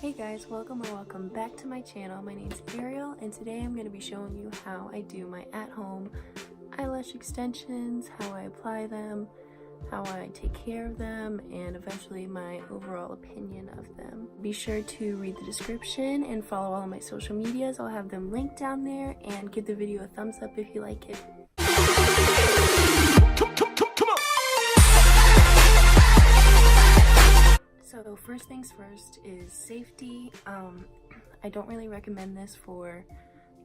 Hey guys, welcome or welcome back to my channel. My name is Ariel and today I'm going to be showing you how I do my at-home eyelash extensions, how I apply them, how I take care of them, and eventually my overall opinion of them. Be sure to read the description and follow all of my social medias. I'll have them linked down there, and give the video a thumbs up if you like it. So first things first is safety. I don't really recommend this for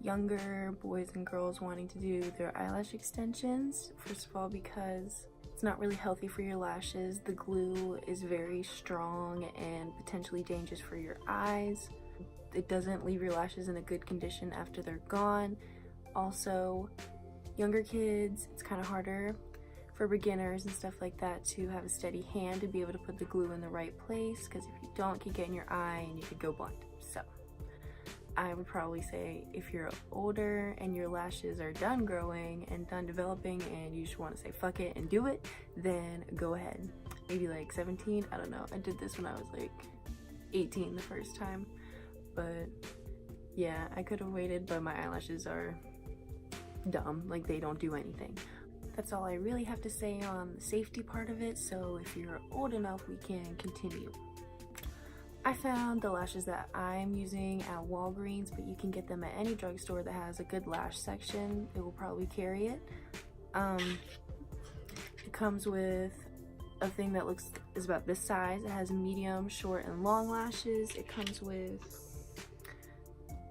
younger boys and girls wanting to do their eyelash extensions. First of all, because it's not really healthy for your lashes. The glue is very strong and potentially dangerous for your eyes. It doesn't leave your lashes in a good condition after they're gone. Also, younger kids, it's kind of harder for beginners and stuff like that to have a steady hand to be able to put the glue in the right place, because if you don't, it could get in your eye and you could go blind. So I would probably say if you're older and your lashes are done growing and done developing and you just want to say fuck it and do it, then go ahead. Maybe like 17, I don't know. I did this when I was like 18 the first time, but yeah, I could have waited, but my eyelashes are dumb, like they don't do anything. That's all I really have to say on the safety part of it, so if you're old enough, we can continue. I found the lashes that I'm using at Walgreens, but you can get them at any drugstore that has a good lash section. It will probably carry it. It comes with a thing that is about this size. It has medium, short, and long lashes. It comes with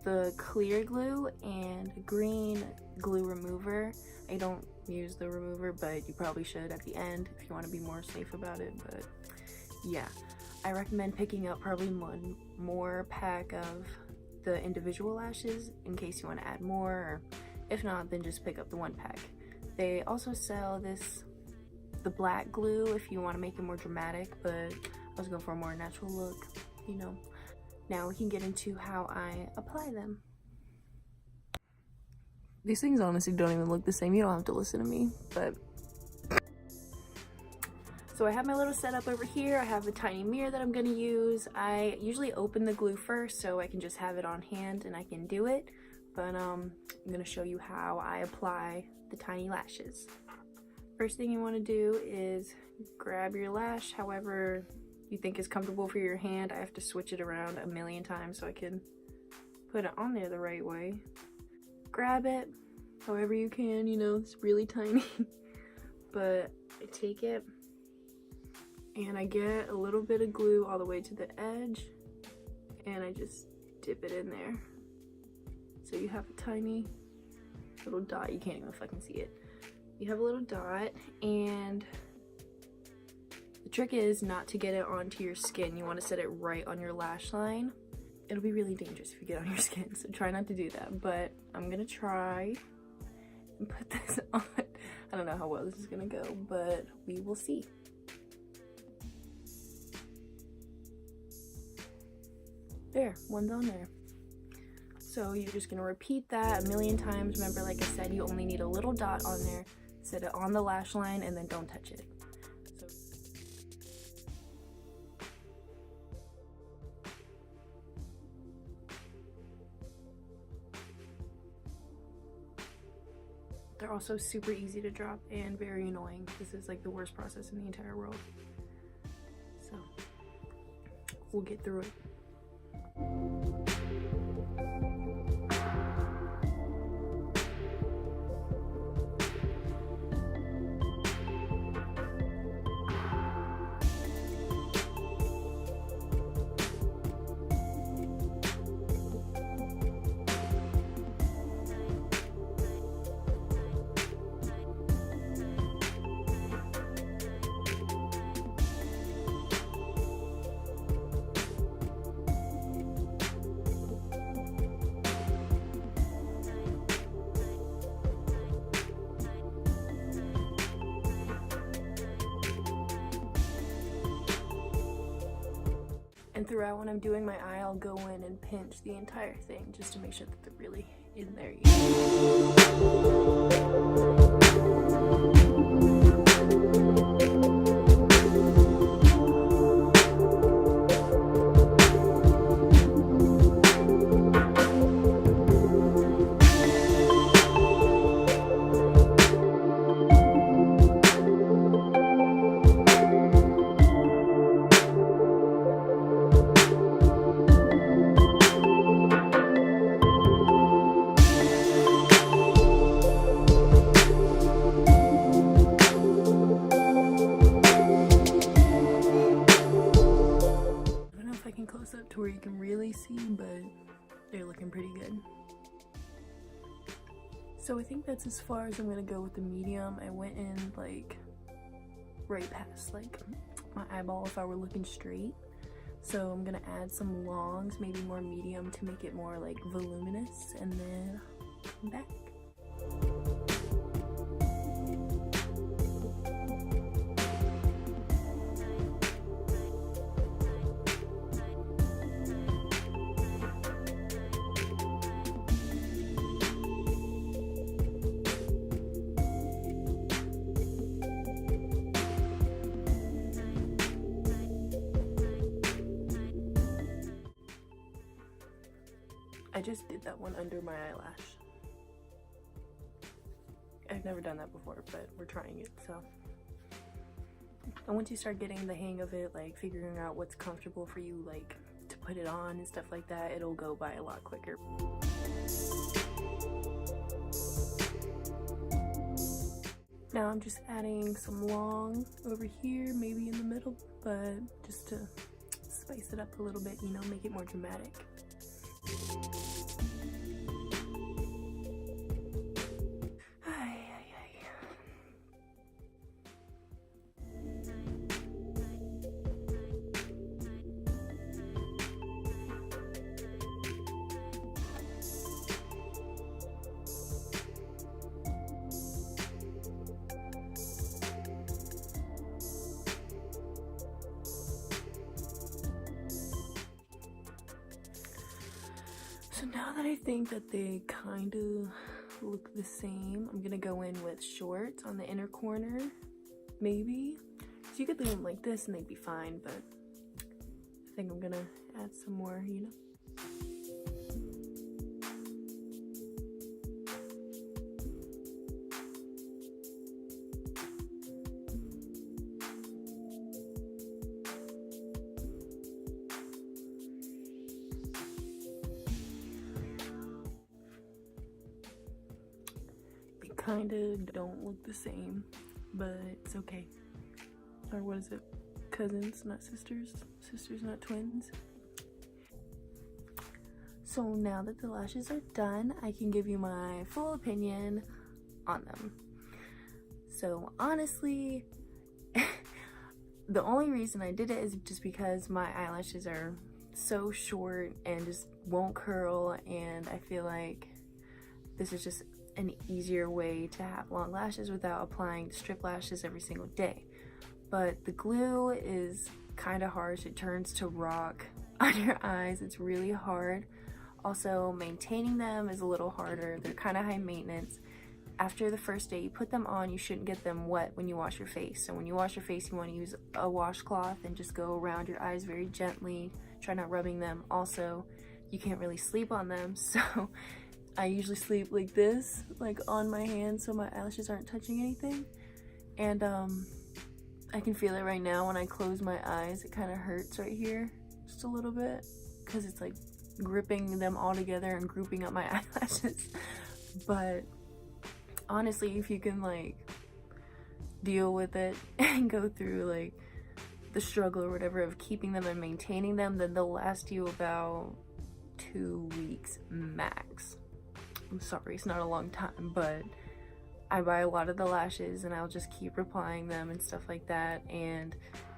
the clear glue and green glue remover. I don't use the remover, but you probably should at the end if you want to be more safe about it. But yeah, I recommend picking up probably one more pack of the individual lashes in case you want to add more, or if not, then just pick up the one pack. They also sell the black glue if you want to make it more dramatic, but I was going for a more natural look, you know. Now we can get into how I apply them. These things honestly don't even look the same. You don't have to listen to me, but. So I have my little setup over here. I have a tiny mirror that I'm gonna use. I usually open the glue first so I can just have it on hand and I can do it. But I'm gonna show you how I apply the tiny lashes. First thing you wanna do is grab your lash however you think is comfortable for your hand. I have to switch it around a million times so I can put it on there the right way. Grab it however you can, you know, it's really tiny. But I take it and I get a little bit of glue all the way to the edge and I just dip it in there. So you have a tiny little dot. You can't even fucking see it. You have a little dot, and the trick is not to get it onto your skin. You want to set it right on your lash line. It'll be really dangerous if you get on your skin, so try not to do that. But I'm gonna try and put this on. I don't know how well this is gonna go, but we will see. There, one's on there. So you're just gonna repeat that a million times. Remember, like I said, you only need a little dot on there. Set it on the lash line and then don't touch it. They're also super easy to drop and very annoying. This is like the worst process in the entire world. So we'll get through it. And throughout when I'm doing my eye, I'll go in and pinch the entire thing just to make sure that they're really in there. to where you can really see, but they're looking pretty good. So I think that's as far as I'm gonna go with the medium. I went in like right past like my eyeball if I were looking straight. So I'm gonna add some longs, maybe more medium to make it more like voluminous, and then come back. I just did that one under my eyelash. I've never done that before, but we're trying it, so. And once you start getting the hang of it, like figuring out what's comfortable for you, like to put it on and stuff like that, it'll go by a lot quicker. Now I'm just adding some long over here, maybe in the middle, but just to spice it up a little bit, you know, make it more dramatic. So now that I think that they kind of look the same, I'm gonna go in with short on the inner corner, maybe. So you could do them like this and they'd be fine, but I think I'm gonna add some more, you know. Kind of don't look the same, but it's okay. Or what is it? Cousins, not sisters. Sisters, not twins. So now that the lashes are done, I can give you my full opinion on them. So honestly, the only reason I did it is just because my eyelashes are so short and just won't curl, and I feel like this is just an easier way to have long lashes without applying strip lashes every single day. But the glue is kind of harsh. It turns to rock on your eyes. It's really hard. Also, maintaining them is a little harder. They're kind of high maintenance. After the first day you put them on, you shouldn't get them wet when you wash your face. So when you wash your face, you want to use a washcloth and just go around your eyes very gently. Try not rubbing them. Also, you can't really sleep on them, so I usually sleep like this, like on my hands, so my eyelashes aren't touching anything. And I can feel it right now when I close my eyes. It kind of hurts right here just a little bit because it's like gripping them all together and grouping up my eyelashes. But honestly, if you can like deal with it and go through like the struggle or whatever of keeping them and maintaining them, then they'll last you about 2 weeks max. I'm sorry, it's not a long time, but I buy a lot of the lashes and I'll just keep applying them and stuff like that, and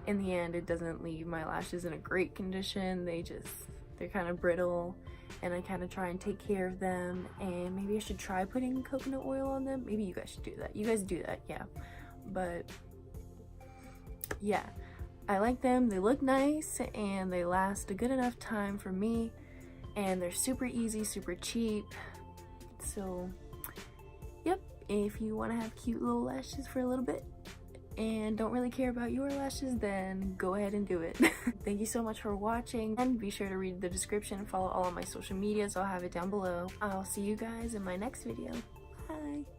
in the end it doesn't leave my lashes in a great condition. They're kind of brittle, and I kind of try and take care of them. And maybe I should try putting coconut oil on them. Maybe you guys should do that. You guys do that, yeah. But yeah, I like them. They look nice and they last a good enough time for me, and they're super easy, super cheap. So yep, if you want to have cute little lashes for a little bit and don't really care about your lashes, then go ahead and do it. Thank you so much for watching, and be sure to read the description and follow all of my social medias. I'll have it down below. I'll see you guys in my next video. Bye.